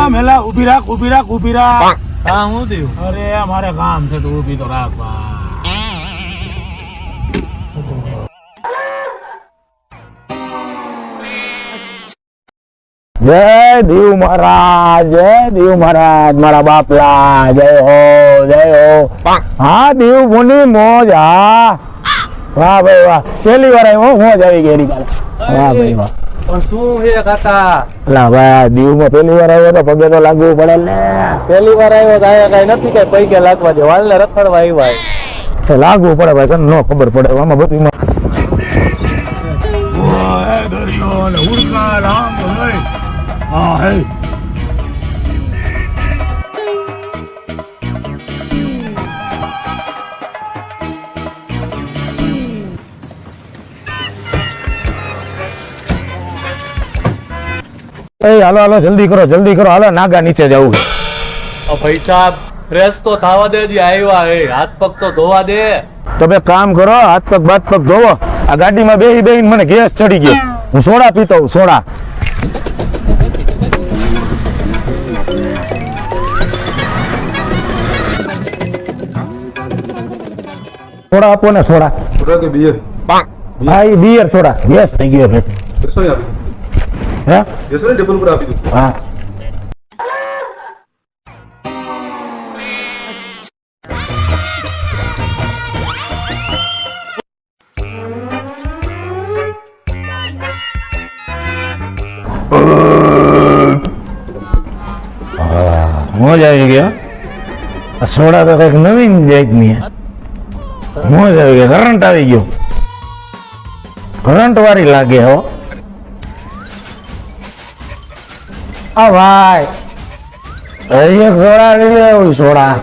મેલા ઉભી રાખ હા હું થયું? અરે મારે કામ છે તું ઊભી તો રાખ જય દેવ મહારાજ મારા બાપલા જય હો હા દેવ મુનિ મોજ હા વાહ ભાઈ વાહ પહેલી વાર આવ્યો મોજ આવી ગઈ વાહ ભાઈ વાહ પણ શું હે કાકા? અલા ભાઈ દીવમાં પહેલી વાર આવ્યો તો પગે તો લાગવું પડે ને પહેલી વાર આવ્યો તો આયા કઈ નથી કઈ પૈકે લાગવા દે વાળને રખડવા આવ્યા તો લાગવું પડે ભાઈ તને ન ખબર પડે આમાં બધું દરિયો ને ઉડકા રામ હા હે હાલો જલ્દી કરો હાલો નાગા નીચે જવું ભાઈ સાહેબ ફ્રેશ તો થવા દે જે આવ્યા હે હાથ પગ તો ધોવા દે. તો બે કામ કરો હાથ પગ ધોવો આ ગાડીમાં બેહી મને ગેસ ચડી ગયો હું સોડા પીતો હું સોડા આપો ને સોડા કે બિયર? હા એ બિયર સોડા ગેસ થઈ ગયો હે હા મોજ આવી ગયો સોડા તો કઈક નવીન જાતની મોજ આવી ગયો કરંટ આવી ગયો કરંટ વાળી લાગે હો આ ભાઈ એક સોડા લઈ લે સોડા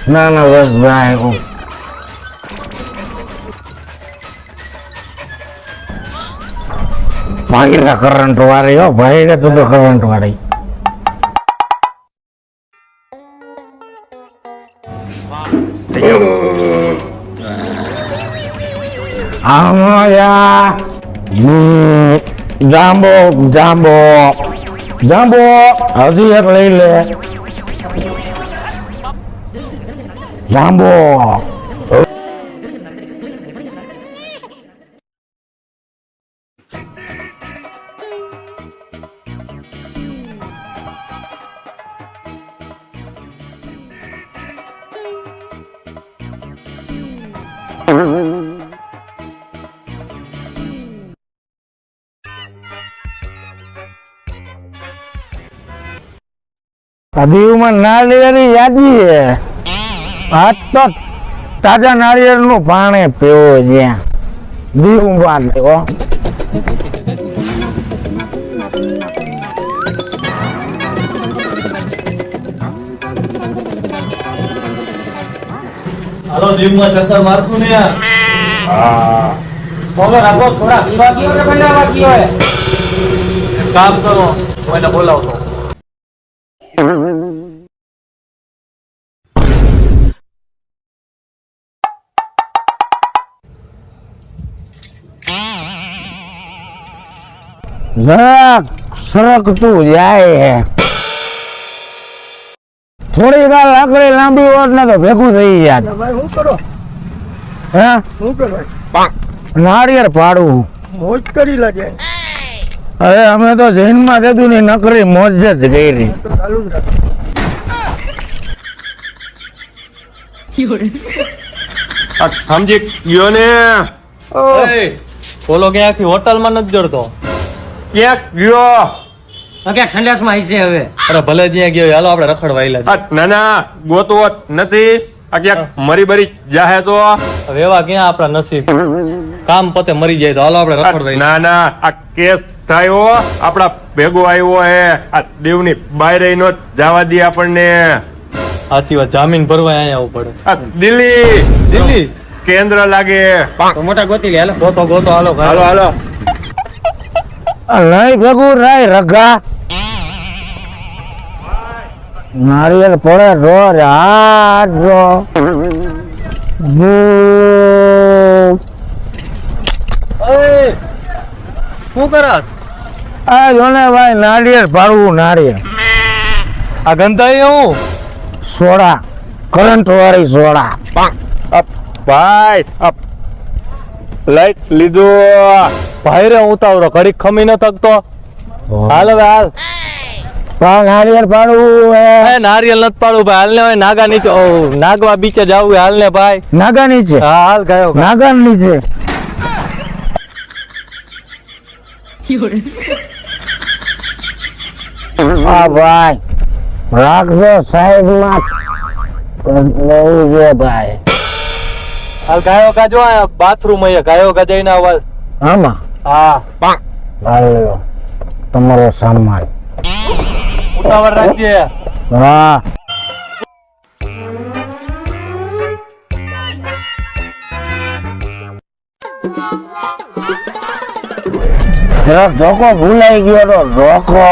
ના બસ ભાઈ ભાગીના કરંટ વાળી હો ભાઈ ને તો કરંટ વાળી જાંબો હજી એક લઈ લે જાંબો દીવમાં નાળિયેરની યાદી છે આજ તો તાજા નાળિયેર નું પાણી પીવો જ્યાં દીવમાં દેવો હાલો દીવમાં ચક્કર મારશું ને યાર. હા બોલો રાખો થોડા પીવા કયો ને બનાવવા કયો હે કામ કરો કોઈને બોલાવતો. સરકતું જાય થોડી વાર લાકડી લાંબી હોત ને તો ભેગું થઈ જાય શું કરો હે શું કરો નાળિયેર પાડવું મોજ કરી લાગે અરે અમે તો જૈનમાં જતું ની નકરી મોજ જ કરી ચાલુ જ રાખો સમજી ગયો ને બોલો ક્યાંથી હોટલમાં નથી જડતો ક્યાંક ગયો ક્યાંક સંડાસમાં આવી છે હવે અરે ભલે ત્યાં ગયો હાલો આપણે રખડવા આયલા ના ના ગોતવો નથી આ ક્યાંક મરી બરી જાહે તો હવે એવા ક્યાં આપણા નસીબ કામ પતે મરી જાય તો હાલો આપણે રખડવા આયલા. ના ના આ કેસ થયો આપડા ભેગો આવ્યો હે આ દેવની બહાર નો જવા દે આપણને સાચી વાત જામીન ભરવા અહીંયા આવવું પડે. આ દિલ્હી કેન્દ્ર લાગે તો મોટા ગોતી લે હાલો ગોતો હાલો હાલો નહીં ભેગું રાય રગા નારિયેળ પડે રોજ હાથ જો શું કરસ આ જોને ભાઈ નાળિયેર ભાડવું નાળિયેર આ ગંધાઈ હું સોડા કરંટ વાળી સોડા ભાઈ લાઈટ લીધો ભાઈ રે ઉતાવળો ઘડીક ખમી ન થકતો હાલ હવે હાલ નાળિયેર ભાડવું એ નારિયેલ નથી પાડવું ભાઈ હાલ ને હવે નાગા નીચે નાગવા બીચે જાવું હાલ ને ભાઈ નાગા નીચે હા હાલ ગયો નાગા નીચે હા ભાઈ રાખજો સાઈડમાં લેવું છે ભાઈ હાલ ગાયો ગાજો બાથરૂમ અહીંયા ગાયો ગાજઈ ના અવાજ આમાં હા હાલ લ્યો તમારો સામાન ઉતાવળ રાખજે હા જરાક ધોકો ભૂલાઈ ગયો તો ધોકો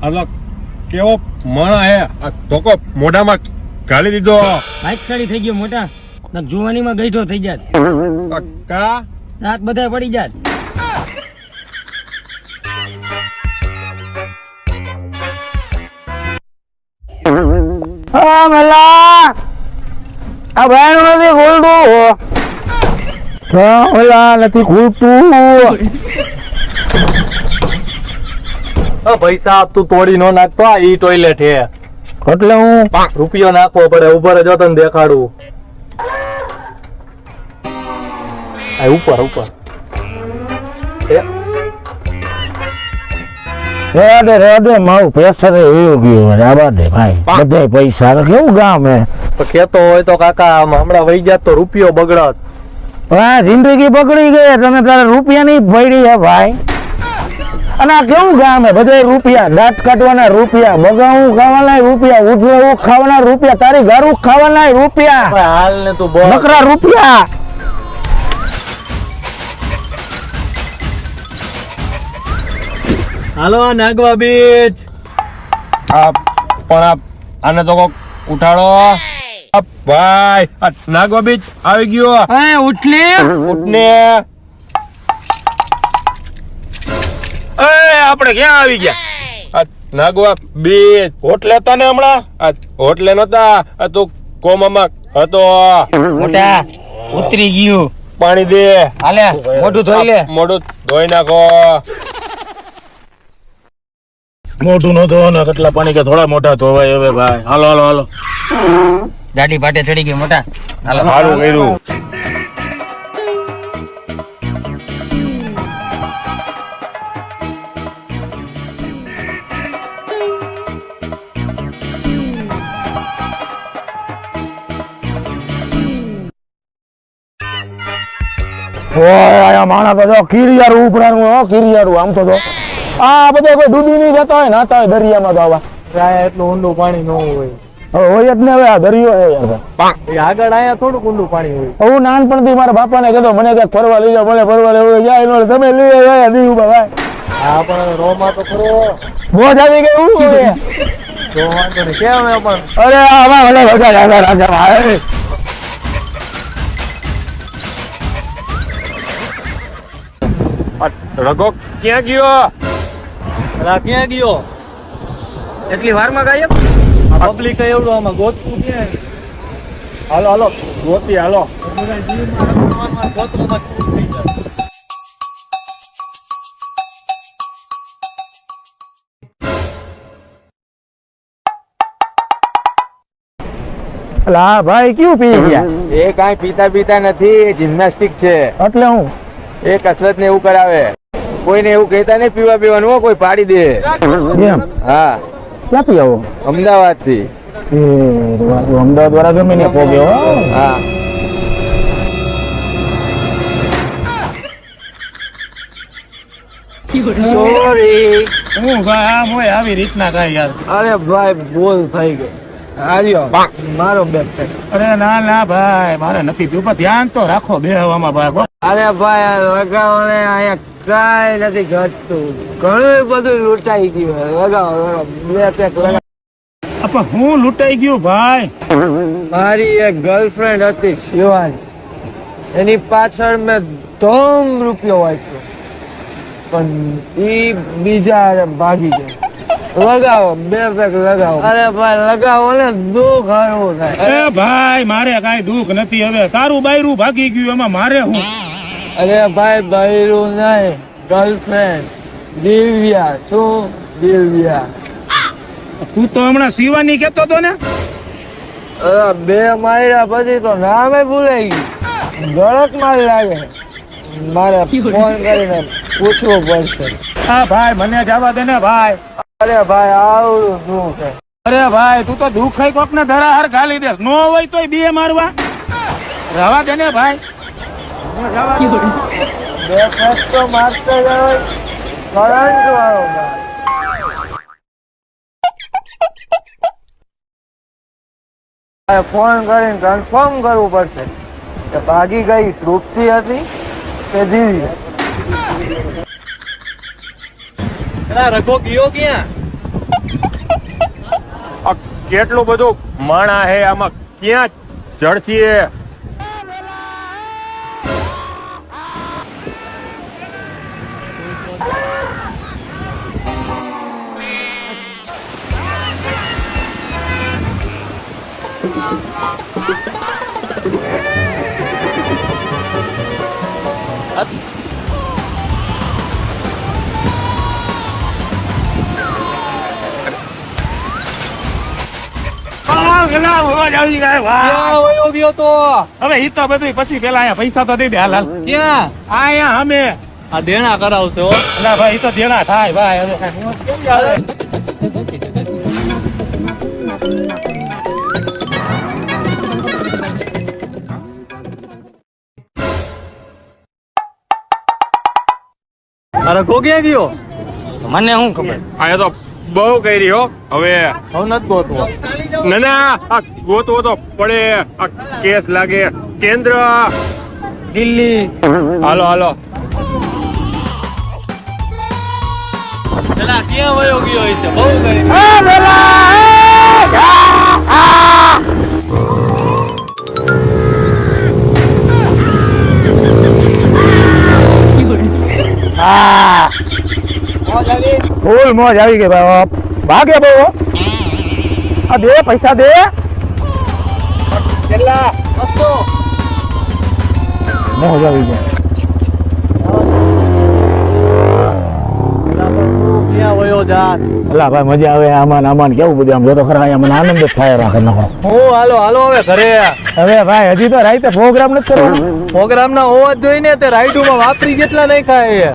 અલગ કેવો માણા હે આ ધોકો મોઢામાં ગાલી દીધો બાઈક સાડી થઈ ગયો મોટા જુવાનીમાં ગઈઠો થઈ જાત કા દાંત બધા પડી જાત હા મલા આ ભાઈ નથી ખોલતું ઓલા નથી ખોલતું ભાઈ સાહેબ તું તોડી નો નાખતો આ ઈ ટોયલેટ હે એટલે હું રૂપિયો નાખવો પડે ઉપર જ તને દેખાડું આ ઉપર ઉપર રેડે મારું પ્રેશર એવું ગયું આવા દે ભાઈ બધા પૈસા કેવું ગામ હે તો કેતો હોય તો કાકા આમ હમણાં વહી જાત તો રૂપિયો બગડત હા જિંદગી પકડી ગઈ તમે તારે રૂપિયાની પડી હે ભાઈ અને આ કેવું ગામ હે બધા રૂપિયા દાંત કાઢવાના રૂપિયા બગાવું ખાવાના રૂપિયા ઉઠવું ખાવાના રૂપિયા તારી ઘરું ખાવાના રૂપિયા હાલ ને તું બોલ નકરા રૂપિયા હાલો નાગવા બીચ પણ આને તો કોક ઉઠાડો ભાઈ આ નાગવા બીચ આવી ગયો ઉઠને આપણે ક્યાં આવી ગયા નાગવા બીચ હોટલે હતા ને હમણાં હોટલે નતા તું કોમામાં હતો મોટા ઉતરી ગયું પાણી દે હાલે મોઢું ધોઈ લે મોઢું ધોઈ નાખો મોટું નો ધોવો ને કેટલા પાણી કે થોડા મોટા ધોવાય હવે ભાઈ હાલો હાલો હાલો ગાડી પાટે ચડી ગઈ મોટા હાલો સારું કર્યું ઓય માણા બધો કિરિયારું ઉપરાનું કિરિયારું આમ તો આ બધા કોઈ ડૂબી નહીં જતા હોય નાતા હોય દરિયામાં તો આવા એટલું ઊંડું પાણી ન હોય હોય જ ને હવે આ દરિયો હે યાર આગળ આયા થોડુંક ઊંડું પાણી હોય હું નાનપણથી મારા બાપાને કહેતો મને ક્યાંક ફરવા લઈ જાઓ મને ફરવા લેવું જાય તમે લઈ આવ્યા દીવ ભાઈ હા પણ રોમાં તો ખરો મોજ આવી ગઈ હું તો વાંધો નહીં કેમ પણ અરે આવા ભલે બધા રાજા રાજા ભાઈ રઘો ક્યાં ગયો ક્યાં ગયો એટલી વારમાં ગાયબ પબ્લિક એવડું આમાં ગોતવું ક્યાં હાલો હાલો ગોતી હાલો હા ભાઈ ક્યું પી ગયા એ કાંઈ પીતા પીતા નથી જિમ્નાસ્ટિક છે એટલે હું એ કસરત ને એવું કરાવે કોઈને એવું કહેતા નહીં પીવા પીવાનું હો, કોઈ પાડી દે એમ હા ક્યાંથી આવો અમદાવાદ થી અમદાવાદ વાળા ગમે ને પોગ્યો હા સોરી હું ભાઈ આમ હોય આવી રીતના કાંઈ યાર અરે ભાઈ બોલ થઈ ગયો હાર્યો મારો બેગ અરે ના ના ભાઈ મારે નથી પીવું પણ ધ્યાન તો રાખો બે હવામાં ભાઈ અરે ભાઈ આ લગાવો ને અહીંયા કાંઈ નથી ઘટતું ઘણું બધું લૂંટાઈ ગયું લગાવો બે પેક લગાવો આપા હું લૂંટાઈ ગયું ભાઈ. મારી એક ગર્લફ્રેન્ડ હતી શિવાની, એની પાછળ મેં ધોમ રૂપિયો વાંચ્યો, પણ ઈ બીજા હારે ભાગી ગઈ. લગાવો, 2 પેક લગાવો. અરે ભાઈ લગાવો ને, દુઃખ હારવું થાય. એ ભાઈ મારે કાંઈ દુઃખ નથી. હવે તારું બાયરું ભાગી ગયું, એમાં મારે હું? અરે ભાઈ બૈરું નહીં, ગર્લફ્રેન્ડ દિવ્યા. શું દિવ્યા? તું તો હમણાં શિવાની કેતો હતો ને. અરે 2 માર્યા પછી તો નામે ભૂલાઈ ગયું. ગળક માર લાગે. મારે ફોન કરીને પૂછવું પડશે. હા ભાઈ મને જવા દે ને ભાઈ. અરે ભાઈ આવડું શું છે? અરે ભાઈ તું તો દુખાઈ કોક ને ધરાહાર ગાલી દેસ. નો હોય તોય 2 મારવા. રવા દે ને ભાઈ. 2 પેક તો મારતો જ હોય. કરંટ વાળો માર. ફોન કરીને કન્ફર્મ કરવું પડશે કે ભાગી ગઈ તૃપ્તિ હતી કે જીવી. રઘો ગયો ક્યાં? આ કેટલું બધું માણા હે આમાં, ક્યાં જડસીએ? આવી ગયા ભાઈ. ક્યાં વયો ગયો તો? હવે ઈ તો બધું પછી પેલા અહીંયા પૈસા તો દઈ દે. હાલ હાલ ક્યાં? અહીંયા અમે. આ દેણા કરાવશે હો. ના ભાઈ ઈ તો દેણા થાય ભાઈ. હવે કેમ ચાલે? આ રઘો ક્યાં ગયો? મને શું ખબર. આ તો બહુ કરી હો. હવે હવે નથી ગોતવો. ના ના, આ ગોતવો તો પડે. આ કેસ લાગે. કેન્દ્ર, દિલ્હી. હાલો હાલો. પેલા ક્યાં વયો ગયો હશે? બહુ કરી. ફૂલ મોજ આવી ગઈ ભાઈ. ભાગે બહુ. આ દે પૈસા દે. કેટલા? મોજ આવી ગઈ. ક્યાં વયો જા? અલા ભાઈ મજા આવે આમાં ને આમાં ને. કેવું બધું આમ જોતો ખરા અહીંયા મને આનંદ જ થાય રાખે નખો. હું હાલો હાલો હવે ઘરે. હવે ભાઈ હજી તો રાતે પ્રોગ્રામ નથી કરવાનો. પ્રોગ્રામ ના હોવા જ જોઈએ ને. તે રાઈડુમાં વાપરી જેટલા નહીં ખાય.